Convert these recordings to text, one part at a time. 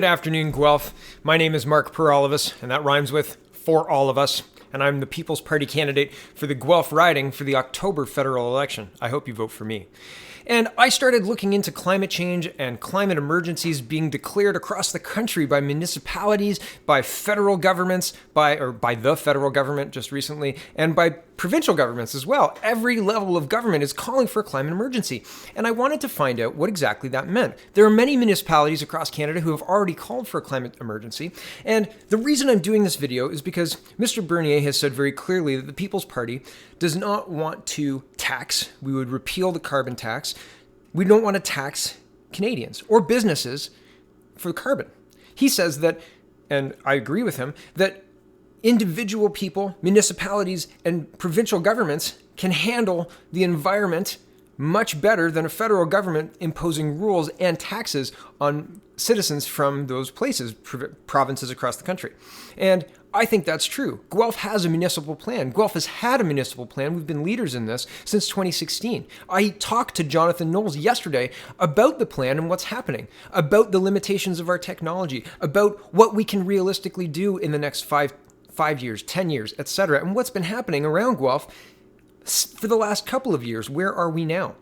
Good afternoon, Guelph. My name is Mark Per all of us, and that rhymes with for all of us. And I'm the People's Party candidate for the Guelph riding for the October federal election. I hope you vote for me. And I started looking into climate change and climate emergencies being declared across the country by municipalities, by federal governments, by the federal government just recently, and by provincial governments as well. Every level of government is calling for a climate emergency. And I wanted to find out what exactly that meant. There are many municipalities across Canada who have already called for a climate emergency. And the reason I'm doing this video is because Mr. Bernier has said very clearly that the People's Party does not want to tax. We would repeal the carbon tax. We don't want to tax Canadians or businesses for carbon. He says that, and I agree with him, that individual people, municipalities, and provincial governments can handle the environment much better than a federal government imposing rules and taxes on citizens from those places, provinces across the country. And I think that's true. Guelph has a municipal plan. Guelph has had a municipal plan. We've been leaders in this since 2016. I talked to Jonathan Knowles yesterday about the plan and what's happening, about the limitations of our technology, about what we can realistically do in the next five years, 10 years, etc., and what's been happening around Guelph for the last couple of years. Where are we now?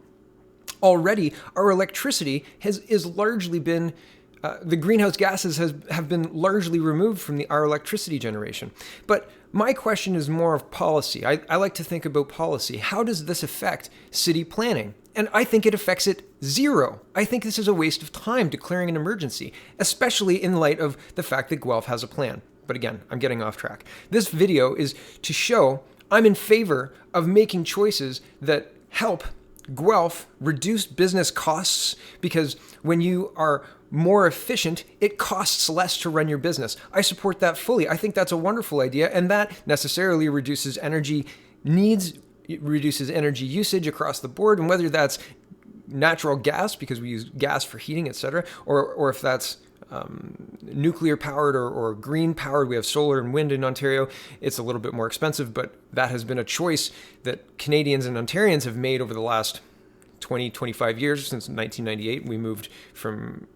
Already, our electricity is largely been the greenhouse gases have been largely removed from our electricity generation. But my question is more of policy. I like to think about policy. How does this affect city planning? And I think it affects it zero. I think this is a waste of time declaring an emergency, especially in light of the fact that Guelph has a plan. But again, I'm getting off track. This video is to show I'm in favor of making choices that help Guelph reduce business costs, because when you are more efficient, it costs less to run your business. I support that fully. I think that's a wonderful idea, and that necessarily reduces energy needs, it reduces energy usage across the board, and whether that's natural gas, because we use gas for heating, etc., or if that's nuclear powered or green powered. We have solar and wind in Ontario. It's a little bit more expensive, but that has been a choice that Canadians and Ontarians have made over the last 20, 25 years. Since 1998, we moved from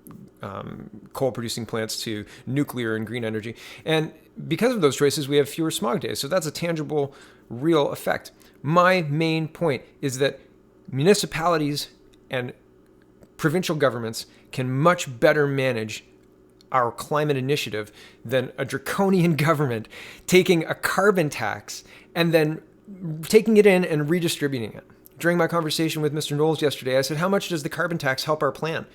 coal producing plants to nuclear and green energy. And because of those choices, we have fewer smog days. So that's a tangible, real effect. My main point is that municipalities and provincial governments can much better manage our climate initiative than a draconian government taking a carbon tax and then taking it in and redistributing it. During my conversation with Mr. Knowles yesterday, I said, how much does the carbon tax help our plan?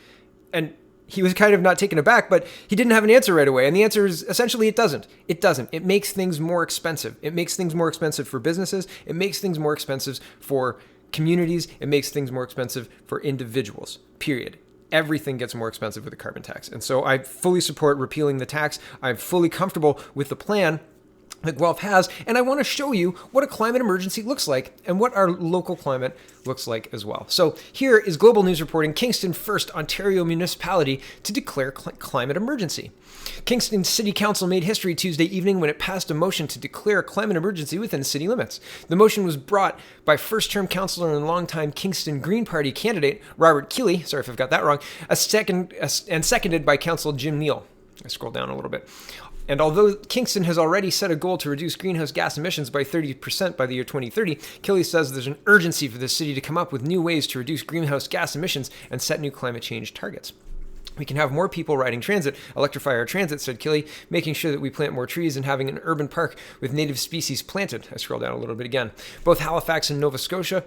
And he was kind of not taken aback, but he didn't have an answer right away. And the answer is essentially it doesn't. It doesn't. It makes things more expensive. It makes things more expensive for businesses. It makes things more expensive for communities. It makes things more expensive for individuals, period. Everything gets more expensive with a carbon tax. And so I fully support repealing the tax. I'm fully comfortable with the plan that Guelph has, and I want to show you what a climate emergency looks like and what our local climate looks like as well. So here is Global News reporting Kingston first Ontario municipality to declare climate emergency. Kingston City Council made history Tuesday evening when it passed a motion to declare a climate emergency within city limits. The motion was brought by first-term councillor and longtime Kingston Green Party candidate Robert Keeley, sorry if I've got that wrong, and seconded by Councillor Jim Neal. I scroll down a little bit. And although Kingston has already set a goal to reduce greenhouse gas emissions by 30% by the year 2030, Keeley says there's an urgency for the city to come up with new ways to reduce greenhouse gas emissions and set new climate change targets. We can have more people riding transit, electrify our transit, said Keeley, making sure that we plant more trees and having an urban park with native species planted. I scroll down a little bit again. Both Halifax, Nova Scotia,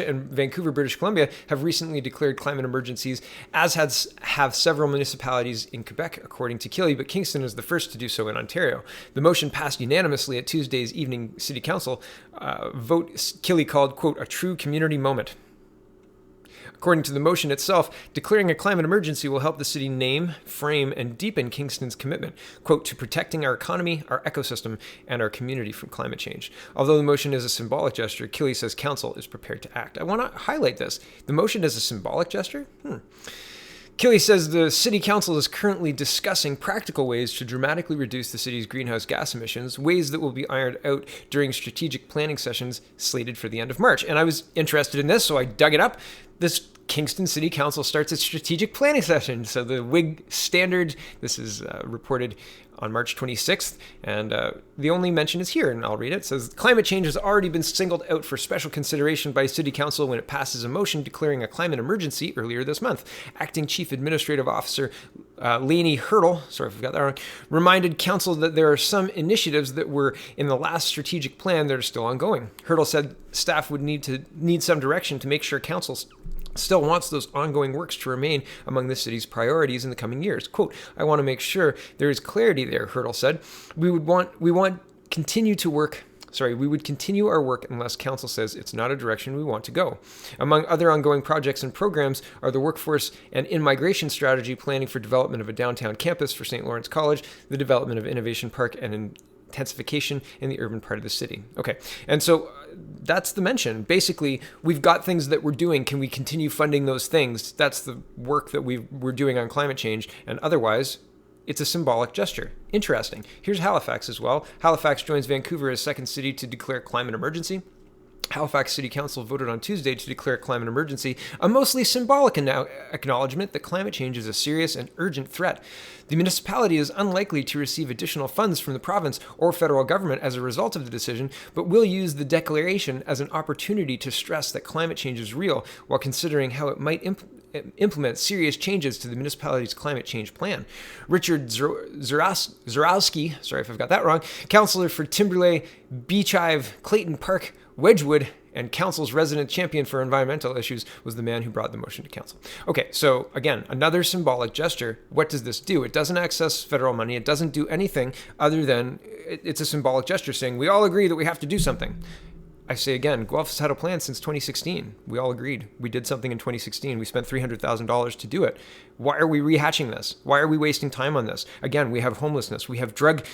and Vancouver, British Columbia have recently declared climate emergencies, as have several municipalities in Quebec, according to Keeley, but Kingston is the first to do so in Ontario. The motion passed unanimously at Tuesday's evening City Council vote Keeley called, quote, a true community moment. According to the motion itself, declaring a climate emergency will help the city name, frame, and deepen Kingston's commitment, quote, to protecting our economy, our ecosystem, and our community from climate change. Although the motion is a symbolic gesture, Keeley says council is prepared to act. I want to highlight this. The motion is a symbolic gesture? Keeley says the City Council is currently discussing practical ways to dramatically reduce the city's greenhouse gas emissions, ways that will be ironed out during strategic planning sessions slated for the end of March. And I was interested in this, so I dug it up. This Kingston City Council starts its strategic planning session. So the WIG standard, this is reported on March 26th, and the only mention is here, and I'll read it. It says, climate change has already been singled out for special consideration by City Council when it passes a motion declaring a climate emergency earlier this month. Acting Chief Administrative Officer Leonie Int'l, sorry if I got that wrong, reminded Council that there are some initiatives that were in the last strategic plan that are still ongoing. Int'l said staff would need some direction to make sure Council still wants those ongoing works to remain among the city's priorities in the coming years. Quote, I want to make sure there is clarity there, Int'l said. We would continue our work unless Council says it's not a direction we want to go. Among other ongoing projects and programs are the workforce and in-migration strategy, planning for development of a downtown campus for St. Lawrence College, the development of Innovation Park, and intensification in the urban part of the city. Okay, and so that's the mention. Basically, we've got things that we're doing. Can we continue funding those things? That's the work that we're doing on climate change, and otherwise, it's a symbolic gesture. Interesting. Here's Halifax as well. Halifax joins Vancouver as second city to declare climate emergency. Halifax City Council voted on Tuesday to declare climate emergency, a mostly symbolic acknowledgement that climate change is a serious and urgent threat. The municipality is unlikely to receive additional funds from the province or federal government as a result of the decision, but will use the declaration as an opportunity to stress that climate change is real while considering how it might implement serious changes to the municipality's climate change plan. Richard Zarowski, sorry if I've got that wrong, councillor for Timberley, Beechive, Clayton Park, Wedgwood, and Council's resident champion for environmental issues, was the man who brought the motion to Council. Okay, so again, another symbolic gesture. What does this do? It doesn't access federal money. It doesn't do anything other than it's a symbolic gesture saying we all agree that we have to do something. I say again, Guelph has had a plan since 2016. We all agreed. We did something in 2016. We spent $300,000 to do it. Why are we rehatching this? Why are we wasting time on this? Again, we have homelessness. We have drug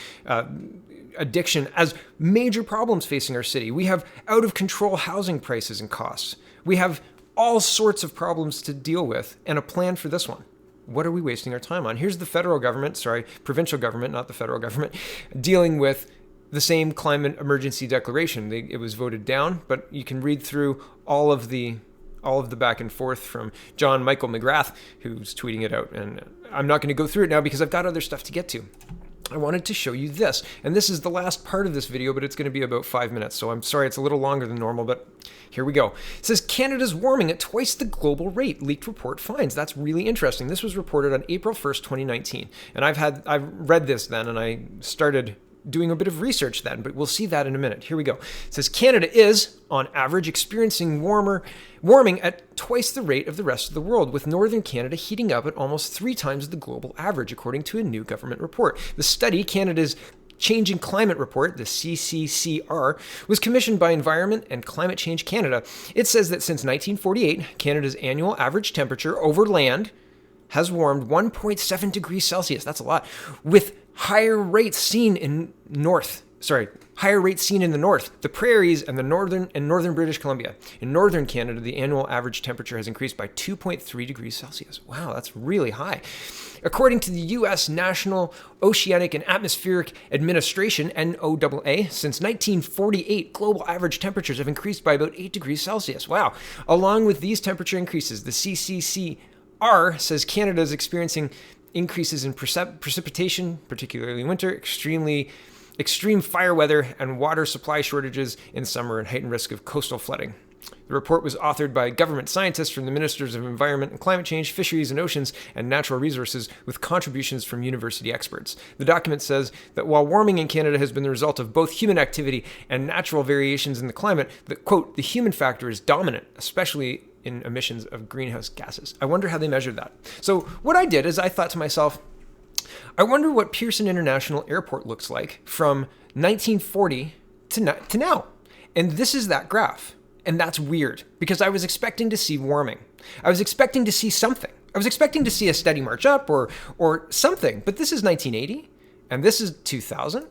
addiction as major problems facing our city. We have out of control housing prices and costs. We have all sorts of problems to deal with and a plan for this one. What are we wasting our time on? Here's the federal government, provincial government, not the federal government, dealing with the same climate emergency declaration. It was voted down, but you can read through all of the back and forth from John Michael McGrath, who's tweeting it out. And I'm not going to go through it now because I've got other stuff to get to. I wanted to show you this, and this is the last part of this video, but it's going to be about 5 minutes, so I'm sorry it's a little longer than normal, but here we go. It says Canada's warming at twice the global rate, leaked report finds. That's really interesting. This was reported on April 1st, 2019, and I've read this then, and I started doing a bit of research then, but we'll see that in a minute. Here we go. It says Canada is, on average, experiencing warming at twice the rate of the rest of the world, with northern Canada heating up at almost 3 times the global average, according to a new government report. The study, Canada's Changing Climate Report, the CCCR, was commissioned by Environment and Climate Change Canada. It says that since 1948, Canada's annual average temperature over land has warmed 1.7 degrees Celsius. That's a lot. With higher rates seen in the north, the prairies, and the northern British Columbia. In northern Canada, the annual average temperature has increased by 2.3 degrees Celsius. Wow, that's really high. According to the U.S. National Oceanic and Atmospheric Administration, NOAA, since 1948, global average temperatures have increased by about 8 degrees Celsius. Wow. Along with these temperature increases, the CCCR says Canada is experiencing increases in precipitation, particularly in winter, extreme fire weather, and water supply shortages in summer, and heightened risk of coastal flooding. The report was authored by government scientists from the Ministers of Environment and Climate Change, Fisheries and Oceans, and Natural Resources, with contributions from university experts. The document says that while warming in Canada has been the result of both human activity and natural variations in the climate, that, quote, the human factor is dominant, especially in emissions of greenhouse gases. I wonder how they measured that. So what I did is I thought to myself, I wonder what Pearson International Airport looks like from 1940 to now. And this is that graph. And that's weird because I was expecting to see warming. I was expecting to see something. I was expecting to see a steady march up or something. But this is 1980 and this is 2000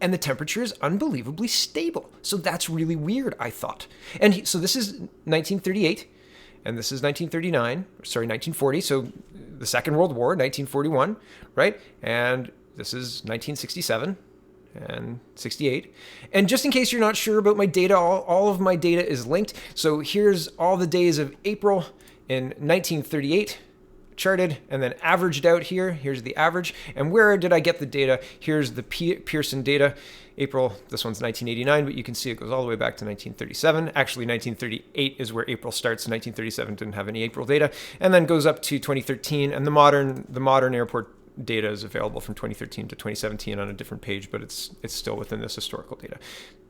and the temperature is unbelievably stable. So that's really weird, I thought. And so this is 1938 and this is 1940. So the Second World War, 1941, right? And this is 1967. And 68. And just in case you're not sure about my data, all of my data is linked. So here's all the days of April in 1938, charted and then averaged out here. Here's the average. And where did I get the data? Here's the Pearson data. April, this one's 1989, but you can see it goes all the way back to 1937. Actually, 1938 is where April starts. 1937 didn't have any April data, and then goes up to 2013. And the modern airport data is available from 2013 to 2017 on a different page, but it's still within this historical data.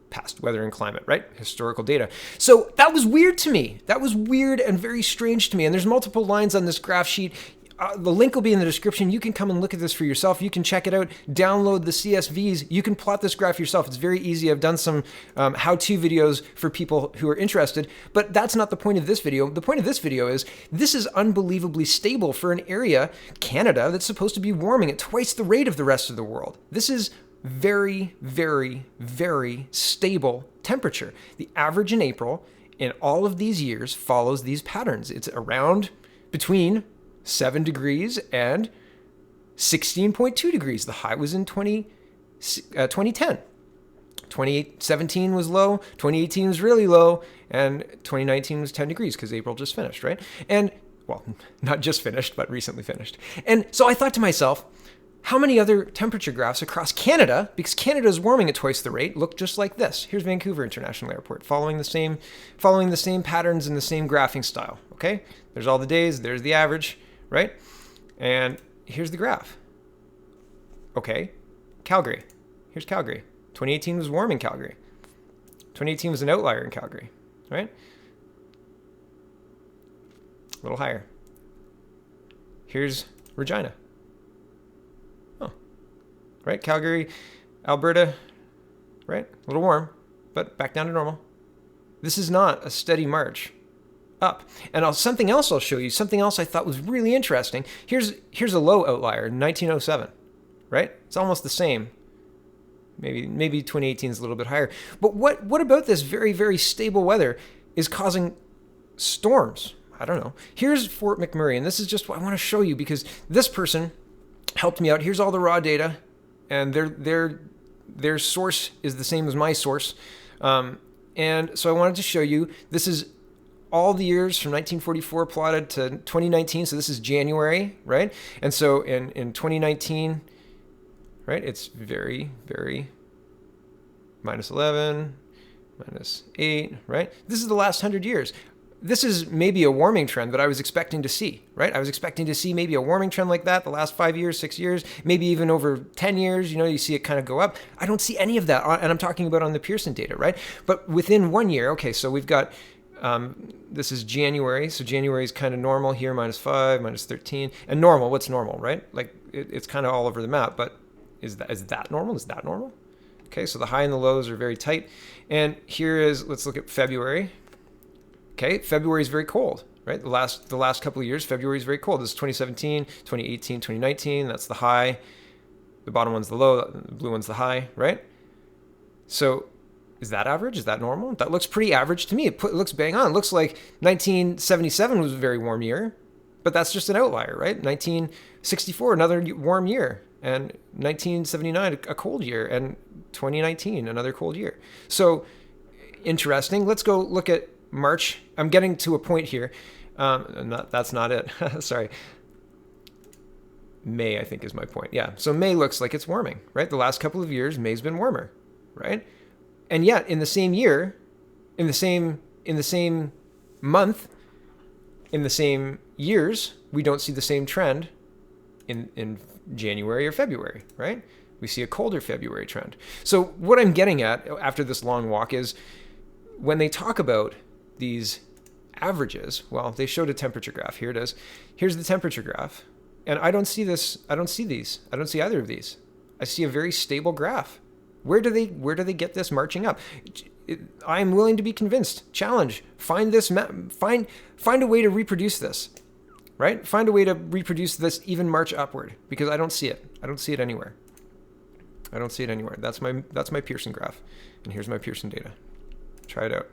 Past weather and climate, right? Historical data. So that was weird to me. That was weird and very strange to me. And there's multiple lines on this graph sheet. The link will be in the description. You can come and look at this for yourself. You can check it out, download the CSVs. You can plot this graph yourself. It's very easy. I've done some how-to videos for people who are interested, but that's not the point of this video. The point of this video is this is unbelievably stable for an area, Canada, that's supposed to be warming at twice the rate of the rest of the world. This is very, very, very stable temperature. The average in April in all of these years follows these patterns. It's around between 7 degrees and 16.2 degrees. The high was in 2010. 2017 was low, 2018 was really low, and 2019 was 10 degrees because April just finished, right? And, well, not just finished, but recently finished. And so I thought to myself, how many other temperature graphs across Canada, because Canada is warming at twice the rate, look just like this. Here's Vancouver International Airport, following the same patterns and the same graphing style, okay? There's all the days, there's the average, right? And here's the graph. Okay, Calgary. Here's Calgary. 2018 was warm in Calgary. 2018 was an outlier in Calgary, right? A little higher. Here's Regina. Oh, right? Calgary, Alberta, right? A little warm, but back down to normal. This is not a steady march up. And something else I'll show you, something else I thought was really interesting. Here's a low outlier, 1907, right? It's almost the same. Maybe 2018 is a little bit higher. But what about this very, very stable weather is causing storms? I don't know. Here's Fort McMurray, and this is just what I want to show you because this person helped me out. Here's all the raw data, and their source is the same as my source. And so I wanted to show you, this is all the years from 1944 plotted to 2019. So this is January, right? And so in 2019, right, it's very, very -11, -8, right? This is the last 100 years. This is maybe a warming trend that I was expecting to see, right? I was expecting to see maybe a warming trend like that the last 5 years, 6 years, maybe even over 10 years, you see it kind of go up. I don't see any of that. And I'm talking about on the Pearson data, right? But within 1 year, okay, so we've got, this is January. So January is kind of normal here, -5, -13. And normal, what's normal, right? Like it's kind of all over the map, but is that normal? Is that normal? Okay, so the high and the lows are very tight. And here is, let's look at February. Okay, February is very cold, right? The last couple of years, February is very cold. This is 2017, 2018, 2019. That's the high. The bottom one's the low. The blue one's the high, right? So is that average? Is that normal? That looks pretty average to me. It looks bang on. It looks like 1977 was a very warm year, but that's just an outlier, right? 1964, another warm year. And 1979, a cold year. And 2019, another cold year. So interesting. Let's go look at March. I'm getting to a point here. That's not it. Sorry. May, I think, is my point. Yeah. So May looks like it's warming, right? The last couple of years, May's been warmer, right? And yet, in the same year, in the same month, in the same years, we don't see the same trend in January or February, right? We see a colder February trend. So what I'm getting at after this long walk is when they talk about these averages, well, they showed a temperature graph. Here it is. Here's the temperature graph. And I don't see this. I don't see these. I don't see either of these. I see a very stable graph. Where do they get this marching up? I'm willing to be convinced. Challenge. Find this map. Find a way to reproduce this. Right? Find a way to reproduce this even march upward, because I don't see it. I don't see it anywhere. I don't see it anywhere. That's my Pearson graph. And here's my Pearson data. Try it out.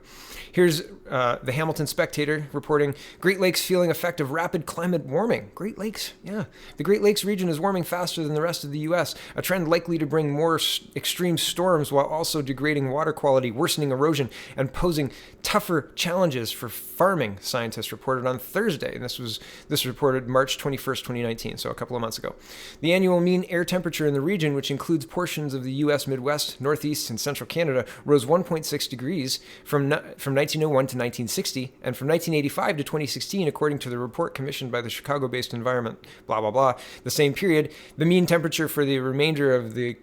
Here's the Hamilton Spectator reporting Great Lakes feeling effect of rapid climate warming. Great Lakes, yeah. The Great Lakes region is warming faster than the rest of the U.S., a trend likely to bring more extreme storms while also degrading water quality, worsening erosion, and posing tougher challenges for farming, scientists reported on Thursday. And this reported March 21st, 2019, so a couple of months ago. The annual mean air temperature in the region, which includes portions of the U.S. Midwest, Northeast, and Central Canada, rose 1.6 degrees from 1901 to 1960, and from 1985 to 2016, according to the report commissioned by the Chicago-based environment, blah, blah, blah. The same period, the mean temperature for the remainder of the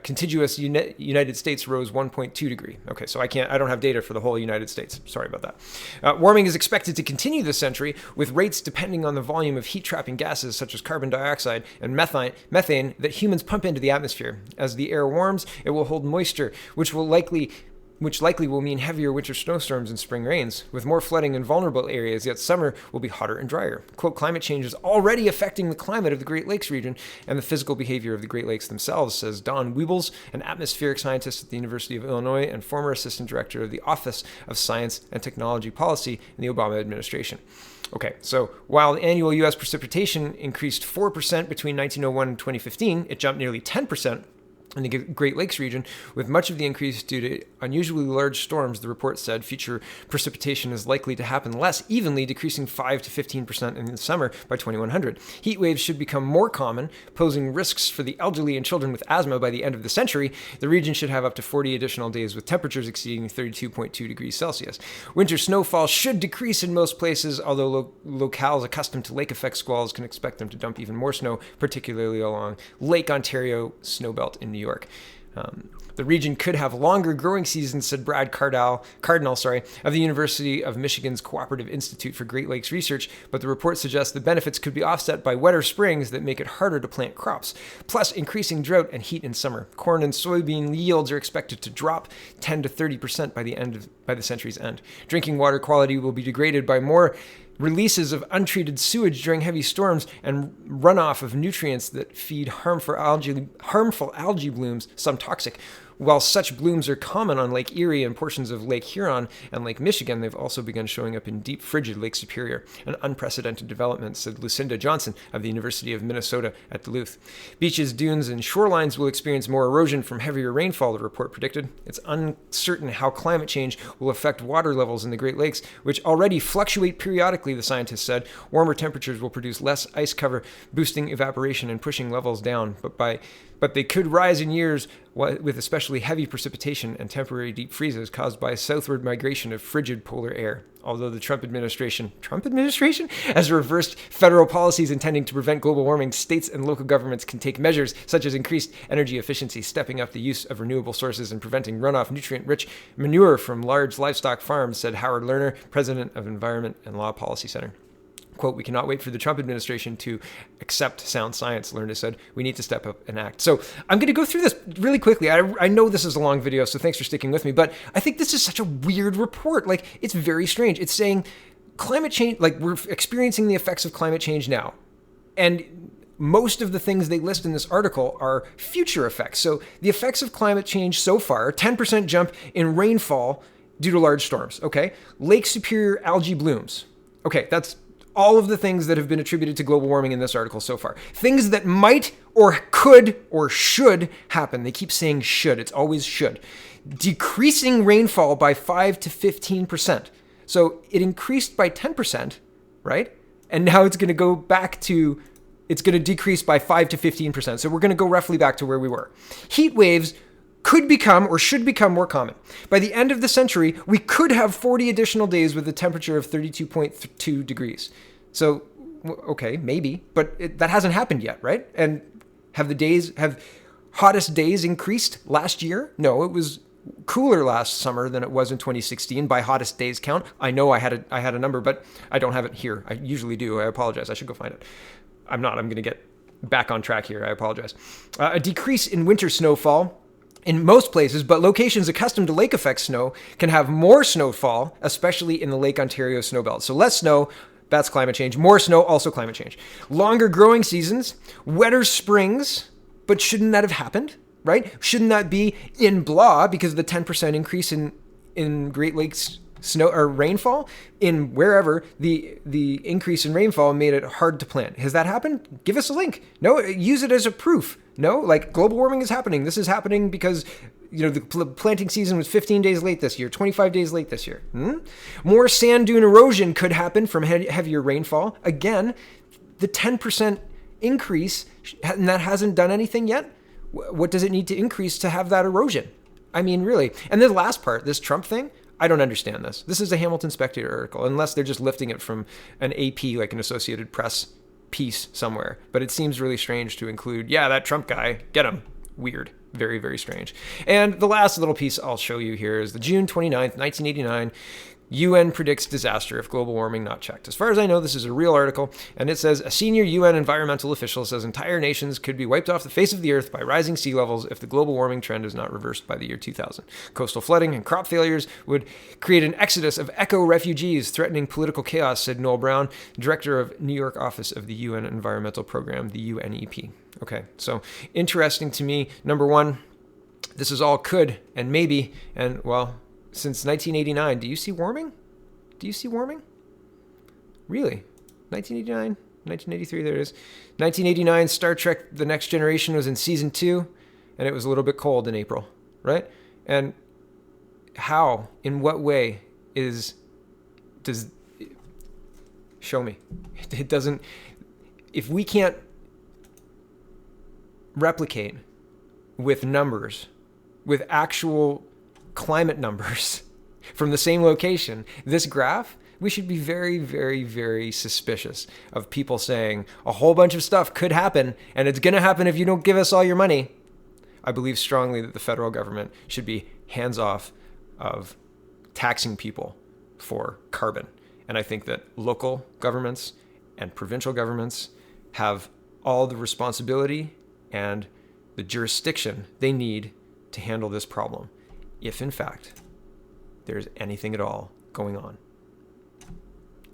contiguous United States rose 1.2 degree. Okay, so I don't have data for the whole United States. Sorry about that. Warming is expected to continue this century, with rates depending on the volume of heat-trapping gases such as carbon dioxide and methane that humans pump into the atmosphere. As the air warms, it will hold moisture, which likely will mean heavier winter snowstorms and spring rains, with more flooding in vulnerable areas, yet summer will be hotter and drier. Quote, climate change is already affecting the climate of the Great Lakes region and the physical behavior of the Great Lakes themselves, says Don Wiebels, an atmospheric scientist at the University of Illinois and former assistant director of the Office of Science and Technology Policy in the Obama administration. Okay, so while the annual U.S. precipitation increased 4% between 1901 and 2015, it jumped nearly 10% in the Great Lakes region, with much of the increase due to unusually large storms. The report said future precipitation is likely to happen less evenly, decreasing 5 to 15% in the summer by 2100. Heat waves should become more common, posing risks for the elderly and children with asthma by the end of the century. The region should have up to 40 additional days with temperatures exceeding 32.2 degrees Celsius. Winter snowfall should decrease in most places, although locales accustomed to lake effect squalls can expect them to dump even more snow, particularly along Lake Ontario snowbelt in New York. The region could have longer growing seasons, said Brad Cardinal, of the University of Michigan's Cooperative Institute for Great Lakes Research, but the report suggests the benefits could be offset by wetter springs that make it harder to plant crops, plus increasing drought and heat in summer. Corn and soybean yields are expected to drop 10 to 30% by the century's end. Drinking water quality will be degraded by more releases of untreated sewage during heavy storms and runoff of nutrients that feed harmful algae blooms, some toxic. While such blooms are common on Lake Erie and portions of Lake Huron and Lake Michigan, they've also begun showing up in deep, frigid Lake Superior, an unprecedented development, said Lucinda Johnson of the University of Minnesota at Duluth. Beaches, dunes, and shorelines will experience more erosion from heavier rainfall, the report predicted. It's uncertain how climate change will affect water levels in the Great Lakes, which already fluctuate periodically, the scientists said. Warmer temperatures will produce less ice cover, boosting evaporation and pushing levels down, but they could rise in years with especially heavy precipitation and temporary deep freezes caused by southward migration of frigid polar air. Although the Trump administration has reversed federal policies intending to prevent global warming, states and local governments can take measures such as increased energy efficiency, stepping up the use of renewable sources, and preventing runoff nutrient-rich manure from large livestock farms, said Howard Lerner, president of Environment and Law Policy Center. Quote, we cannot wait for the Trump administration to accept sound science, Lerner said. We need to step up and act. So I'm going to go through this really quickly. I know this is a long video, so thanks for sticking with me, but I think this is such a weird report. Like, it's very strange. It's saying climate change, like we're experiencing the effects of climate change now. And most of the things they list in this article are future effects. So the effects of climate change so far, 10% jump in rainfall due to large storms, okay? Lake Superior algae blooms. Okay, that's all of the things that have been attributed to global warming in this article so far. Things that might or could or should happen. They keep saying should. It's always should. Decreasing rainfall by 5 to 15%. So it increased by 10%, right? And now it's going to go back to, it's going to decrease by 5 to 15%. So we're going to go roughly back to where we were. Heat waves could become or should become more common. By the end of the century, we could have 40 additional days with a temperature of 32.2 degrees. So, okay, maybe, but that hasn't happened yet, right? And have hottest days increased last year? No, it was cooler last summer than it was in 2016 by hottest days count. I know I had a number, but I don't have it here. I usually do. I apologize. I should go find it. I'm going to get back on track here. I apologize. A decrease in winter snowfall in most places, but locations accustomed to lake effect snow can have more snowfall, especially in the Lake Ontario snowbelt. So less snow, that's climate change. More snow, also climate change. Longer growing seasons, wetter springs, but shouldn't that have happened, right? Shouldn't that be in blah because of the 10% increase in in Great Lakes snow or rainfall in wherever the increase in rainfall made it hard to plant. Has that happened? Give us a link. No, use it as a proof. No, like global warming is happening. This is happening because the planting season was 15 days late this year, 25 days late this year. More sand dune erosion could happen from heavier rainfall. Again, the 10% increase, and that hasn't done anything yet. What does it need to increase to have that erosion? I mean, really. And the last part, this Trump thing, I don't understand this. This is a Hamilton Spectator article, unless they're just lifting it from an AP, like an Associated Press piece somewhere. But it seems really strange to include, yeah, that Trump guy, get him. Weird. Very, very strange. And the last little piece I'll show you here is the June 29th, 1989, UN predicts disaster if global warming not checked. As far as I know, this is a real article, and it says a senior UN environmental official says entire nations could be wiped off the face of the earth by rising sea levels if the global warming trend is not reversed by the year 2000. Coastal flooding and crop failures would create an exodus of eco-refugees threatening political chaos, said Noel Brown, director of New York office of the UN Environmental Program, the UNEP. Okay, so interesting to me. Number one, this is all could and maybe, and well, since 1989, do you see warming? Do you see warming? Really? 1989, 1983, there it is. 1989, Star Trek The Next Generation was in season 2, and it was a little bit cold in April, right? And how, in what way show me. It doesn't, if we can't replicate with numbers, with actual climate numbers from the same location, this graph, we should be very, very, very suspicious of people saying a whole bunch of stuff could happen and it's going to happen if you don't give us all your money. I believe strongly that the federal government should be hands off of taxing people for carbon. And I think that local governments and provincial governments have all the responsibility and the jurisdiction they need to handle this problem, if in fact there's anything at all going on.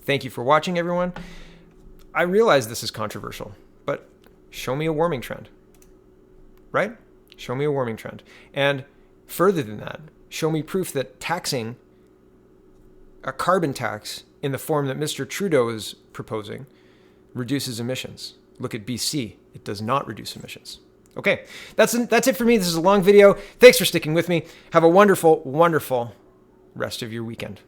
Thank you for watching, everyone. I realize this is controversial, but show me a warming trend, right? Show me a warming trend. And further than that, show me proof that taxing a carbon tax in the form that Mr. Trudeau is proposing reduces emissions. Look at BC. It does not reduce emissions. Okay, that's it for me. This is a long video. Thanks for sticking with me. Have a wonderful, wonderful rest of your weekend.